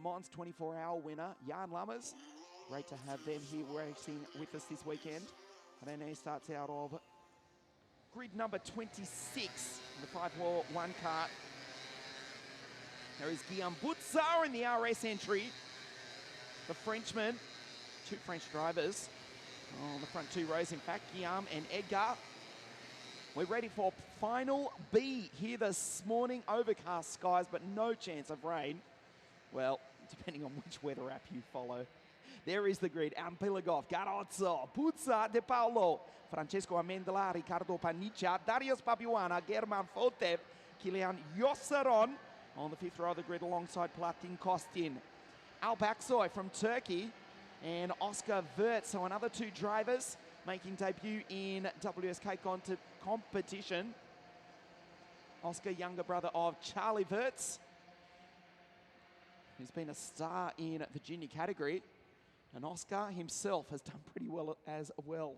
Mons 24-hour winner, Jan Lammers. Great to have them here racing with us this weekend. Rene starts out of grid number 26 in the 5-1 kart. There is Guillaume Boutsard in the RS entry. The Frenchman, two French drivers on the front two rows. In fact, Guillaume and Edgar. We're ready for final B here this morning. Overcast skies, but no chance of rain. Well, depending on which weather app you follow. There is the grid. Ampilagov, Garozzo, Boutsard, De Paolo, Francesco Amendola, Riccardo Paniccia, Darius Papiuana, German Fotev, Kilian Yossaron on the fifth row of the grid alongside Platin Kostin. Alpaksoy from Turkey and Oscar Wirtz, so another two drivers making debut in WSK competition. Oscar, younger brother of Charlie Wirtz, who's been a star in the junior category. And Oscar himself has done pretty well as well.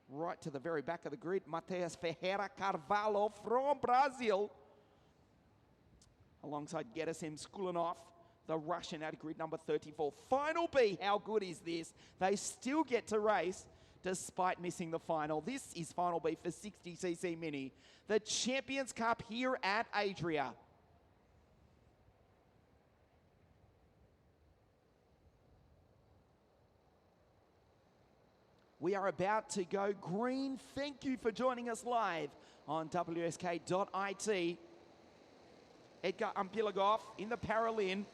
Right to the very back of the grid, Mateus Ferreira Carvalho from Brazil. Alongside Gerasim Skulinov, the Russian, at grid number 34. Final B, how good is this? They still get to race despite missing the final. This is final B for 60cc Mini. The Champions Cup here at Adria. We are about to go green. Thank you for joining us live on WSK.it. Edgar Ampilagov in the Paralin.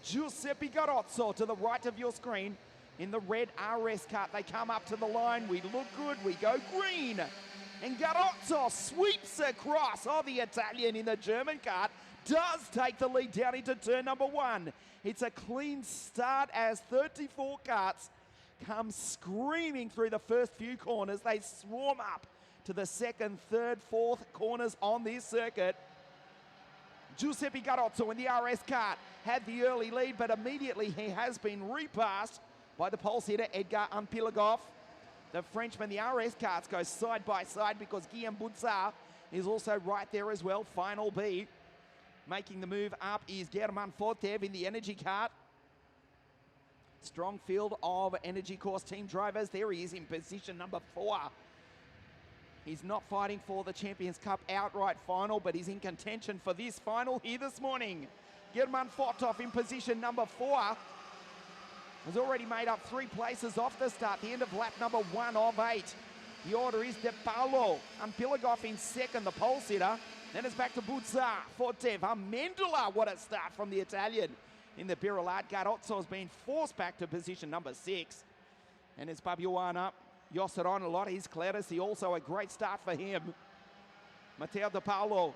Giuseppe Garozzo to the right of your screen in the red RS kart. They come up to the line. We look good. We go green. And Garozzo sweeps across. Oh, the Italian in the German kart does take the lead down into turn number one. It's a clean start as 34 karts come screaming through the first few corners. They swarm up to the second, third, fourth corners on this circuit. Giuseppe Garozzo in the RS kart had the early lead, but immediately he has been repassed by the pole sitter Edgar Ampilagov. The Frenchman, the RS karts go side by side because Guillaume Boutsard is also right there as well. Final B. Making the move up is German Fotev in the energy kart. Strong field of Energy Course team drivers. There he is in position number 4. He's not fighting for the Champions Cup outright final, but he's in contention for this final here this morning. German Fotev in position number 4 has already made up 3 places off the start, the end of lap number 1 of 8. The order is De Paolo, Ampilagov in second, the pole sitter. Then it's back to Boutsard, Fotev, Amendola. What a start from the Italian. In the Birolard, Garozzo has been forced back to position number 6. And it's Papiuana, Yossaron, a lot of his clarity, also a great start for him. Matteo De Paolo,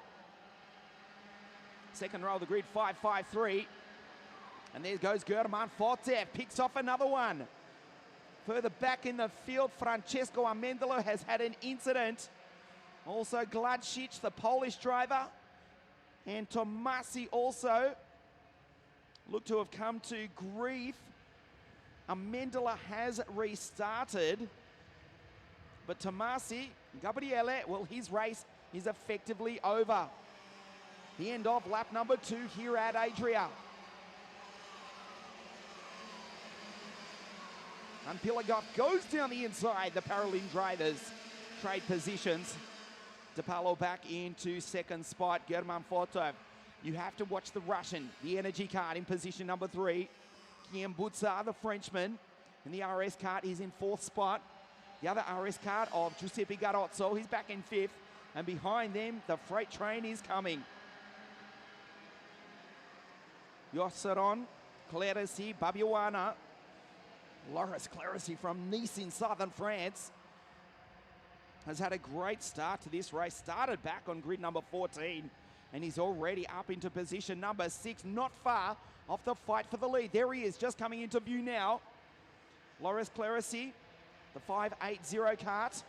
second row of the grid, 5-5-3. And there goes German Fotev, picks off another one. Further back in the field, Francesco Amendola has had an incident. Also Gladsic, the Polish driver, and Tomasi also look to have come to grief. Amendola has restarted, but Tomasi, Gabriele, well, his race is effectively over. The end of lap number 2 here at Adria. Ampilagov goes down the inside. The Paralin drivers trade positions. De Paolo back into second spot. German Fotev. You have to watch the Russian, the energy kart in position number 3. Guillaume Boutsard, the Frenchman, and the RS kart is in 4th spot. The other RS kart of Giuseppe Garozzo, he's back in 5th. And behind them, the freight train is coming. Yossaron, Clerici, Papiuana, Loris Clerici from Nice in southern France has had a great start to this race. Started back on grid number 14. And he's already up into position number 6, not far off the fight for the lead. There he is, just coming into view now. Loris Clerici, the 580 kart.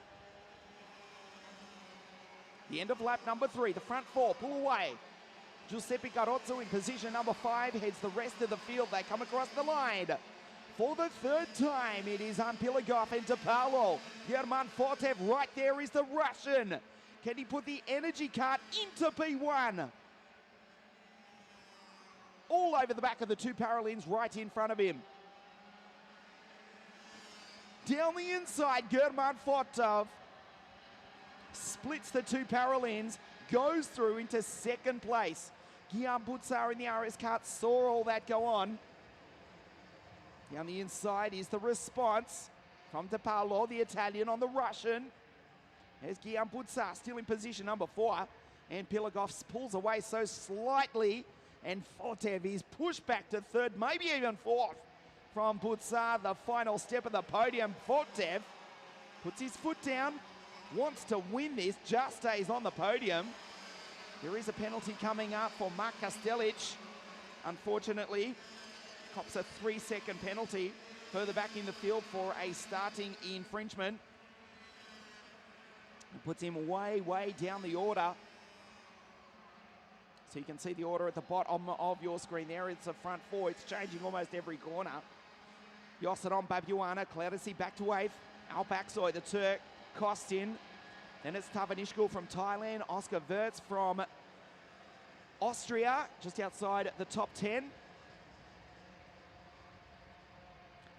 The end of lap number 3, the front 4 pull away. Giuseppe Garozzo in position number 5 heads the rest of the field. They come across the line. For the 3rd time, it is Ampilagov and De Paolo. German Fotev, right there is the Russian. Can he put the energy kart into P1? all over the back of the two Paralins right in front of him. Down the inside, German Fotov splits the two Paralins, goes through into second place. Guillaume Boutsar in the RS Kart saw all that go on. Down the inside is the response from De Paolo, the Italian on the Russian. There's Guillaume Boutsar still in position number 4. And Pilagov pulls away so slightly. And Fortev is pushed back to third, maybe even fourth from Boutsar. The final step of the podium. Fortev puts his foot down, wants to win this, just stays on the podium. There is a penalty coming up for Mark Kastelic. Unfortunately, cops a 3-second penalty further back in the field for a starting infringement. It puts him way, way down the order. So you can see the order at the bottom of your screen there. It's the front 4. It's changing almost every corner. Yosadon Babuana, Clerisy back to wave. Al Baksoy, the Turk, Kostin. Then it's Tavanishkul from Thailand. Oscar Wirtz from Austria, just outside the top 10.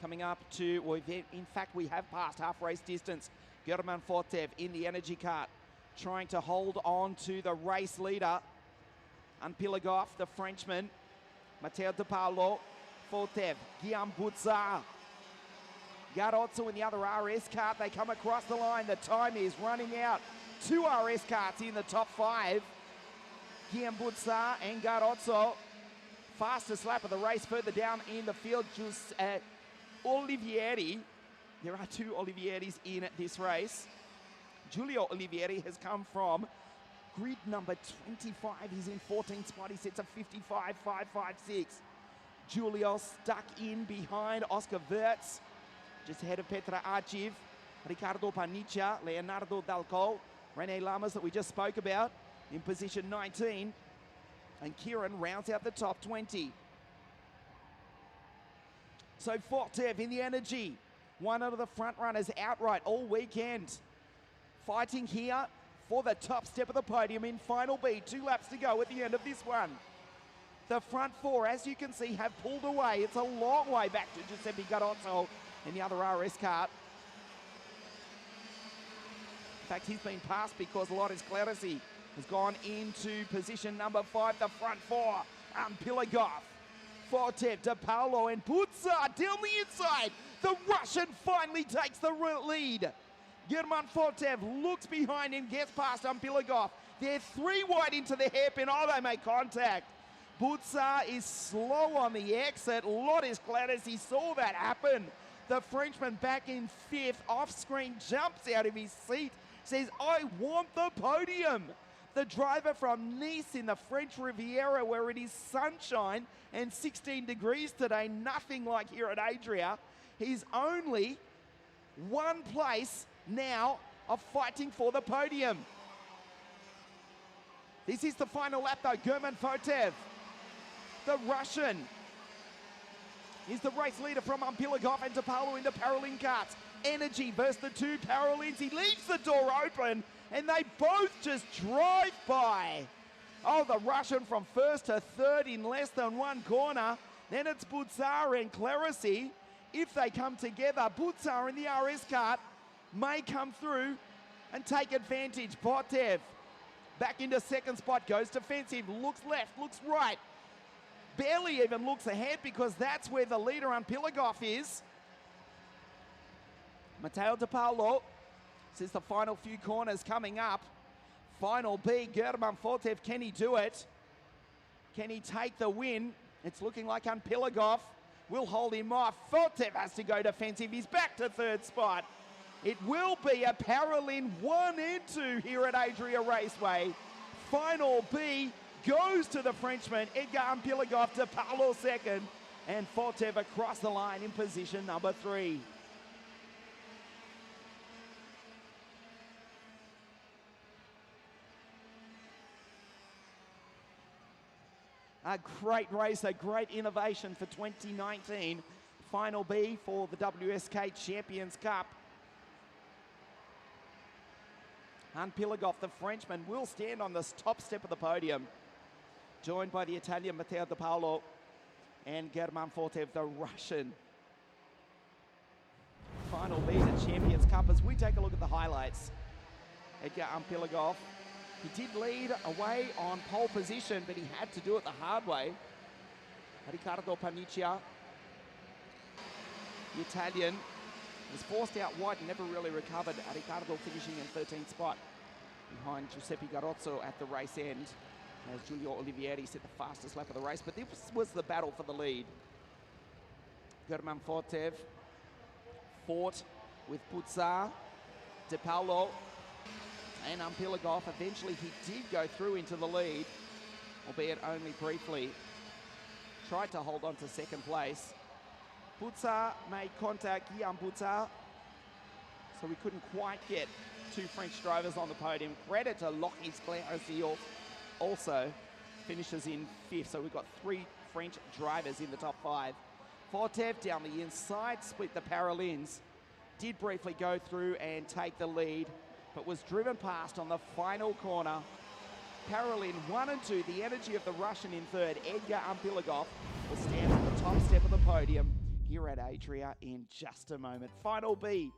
Coming up to, well, in fact, we have passed half race distance. German Fortev in the energy cart, trying to hold on to the race leader. Pilagov, the Frenchman. Matteo De Paolo, Fortev, Guillaume Boutsar. Garozzo in the other RS cart. They come across the line. The time is running out. 2 RS carts in the top 5. Guillaume Boutsar and Garozzo. Fastest lap of the race further down in the field. Olivieri. There are 2 Olivieris in this race. Giulio Olivieri has come from grid number 25. He's in 14th spot. He sets a 55.556. Giulio stuck in behind Oscar Wirtz, just ahead of Petra Archiv, Ricardo Paniccia, Leonardo Dalcol, Rene Lamas that we just spoke about in position 19. And Kieran rounds out the top 20. So Fortev in the energy, one of the front runners outright all weekend. Fighting here for the top step of the podium in final B. 2 laps to go at the end of this one. The front 4, as you can see, have pulled away. It's a long way back to Giuseppe Garozzo in the other RS kart. In fact, he's been passed because Loris Clerici has gone into position number 5. The front 4, Pilagov, Fortev, De Paolo and Boutsar down the inside. The Russian finally takes the lead. German Fortev looks behind him, gets past Pilagov. They're 3 wide into the hairpin. Oh, they make contact. Boutsar is slow on the exit. Loris Clerici saw that happen. The Frenchman back in 5th, off-screen, jumps out of his seat, says, I want the podium. The driver from Nice in the French Riviera, where it is sunshine and 16 degrees today, nothing like here at Adria. He's only 1 place now of fighting for the podium. This is the final lap though. German Fortev, the Russian, is the race leader from Pilagov and De Paolo in the Paralin karts. Energy versus the 2 Paralins. He leaves the door open and they both just drive by. Oh, the Russian from 1st to 3rd in less than 1 corner. Then it's Boutsar and Clerici. If they come together, Boutsar in the RS kart may come through and take advantage. Fortev back into 2nd spot, goes defensive, looks left, looks right. Barely even looks ahead because that's where the leader Pilagov is. Matteo De Paolo says the final few corners coming up. Final B, German Fortev, can he do it? Can he take the win? It's looking like Pilagov will hold him off. Fortev has to go defensive. He's back to 3rd spot. It will be a Paralin 1 and 2 here at Adria Raceway. Final B goes to the Frenchman, Edgar Pilagov, De Paolo 2nd, and Fortev across the line in position number 3. A great race, a great innovation for 2019. Final B for the WSK Champions Cup. Pilagov, the Frenchman, will stand on the top step of the podium, joined by the Italian Matteo De Paolo and German Fortev, the Russian. Final B, the Champions Cup, as we take a look at the highlights. Edgar Ampilagov, he did lead away on pole position, but he had to do it the hard way. Riccardo Paniccia, the Italian, was forced out wide and never really recovered. Riccardo finishing in 13th spot behind Giuseppe Garozzo at the race end, as Giulio Olivieri set the fastest lap of the race, but this was the battle for the lead. German Fortev fought with Puzzar, De Paolo, and Ampilagov. Eventually he did go through into the lead, albeit only briefly. Tried to hold on to second place. Puzzar made contact, Guillaume Puzzar, so we couldn't quite get two French drivers on the podium. Credit to Lochis Claire also finishes in 5th, so we've got 3 French drivers in the top 5. Fortev down the inside, split the parallels, did briefly go through and take the lead, but was driven past on the final corner. Parallel 1 and 2, the energy of the Russian in 3rd. Edgar Ampilagov will stand at the top step of the podium here at Adria in just a moment. Final B,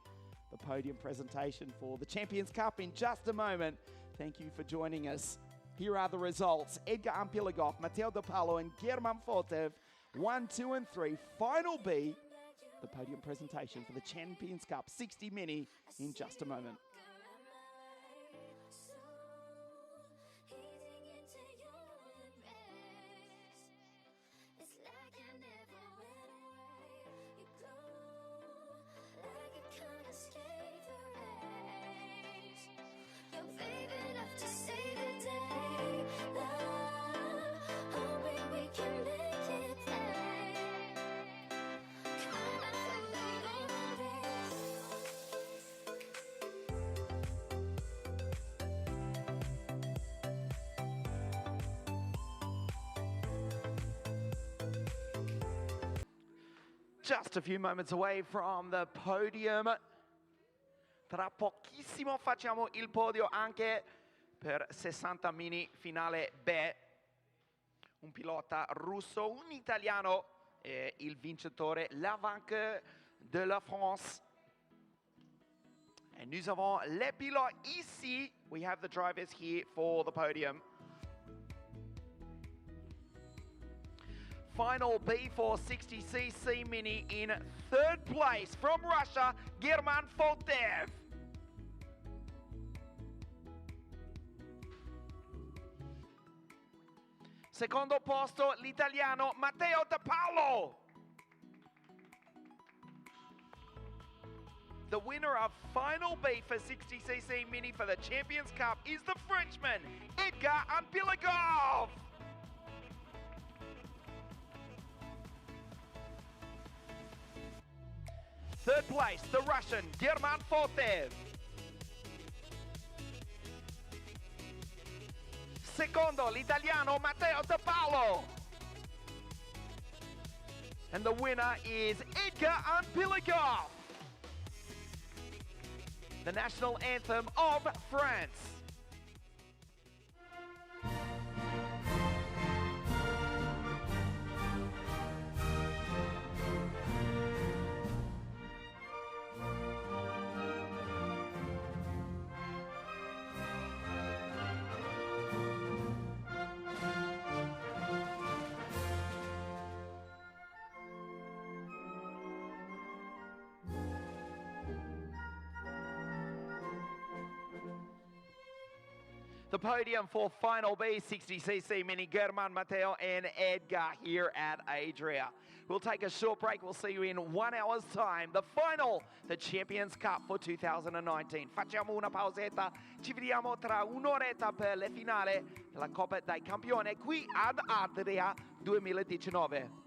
the podium presentation for the Champions Cup in just a moment. Thank you for joining us. Here are the results. Edgar Ampilagov, Matteo De Paolo, and German Fortev, 1, 2, and 3. Final B, the podium presentation for the Champions Cup 60 Mini in just a moment. Just a few moments away from the podium. Tra pochissimo facciamo il podio anche per 60 Mini finale B. Un pilota russo, un italiano, il vincitore, la vainqueur de la France. And nous avons les pilotes ici. We have the drivers here for the podium. Final B for 60cc Mini in 3rd place from Russia, German Fortev. Secondo posto l'italiano Matteo De Paolo. The winner of Final B for 60cc Mini for the Champions Cup is the Frenchman, Edgar Ampilagov. Third place, the Russian, German Fortev. Secondo, l'italiano Matteo De Paolo. And the winner is Edgar Ampilagov, the national anthem of France. The podium for Final B, 60cc Mini, German, Matteo, and Edgar here at Adria. We'll take a short break. We'll see you in 1 hour's time. The final, the Champions Cup for 2019. Facciamo una pausetta. Ci vediamo tra un'oretta per le finale della Coppa dei Campioni qui ad Adria 2019.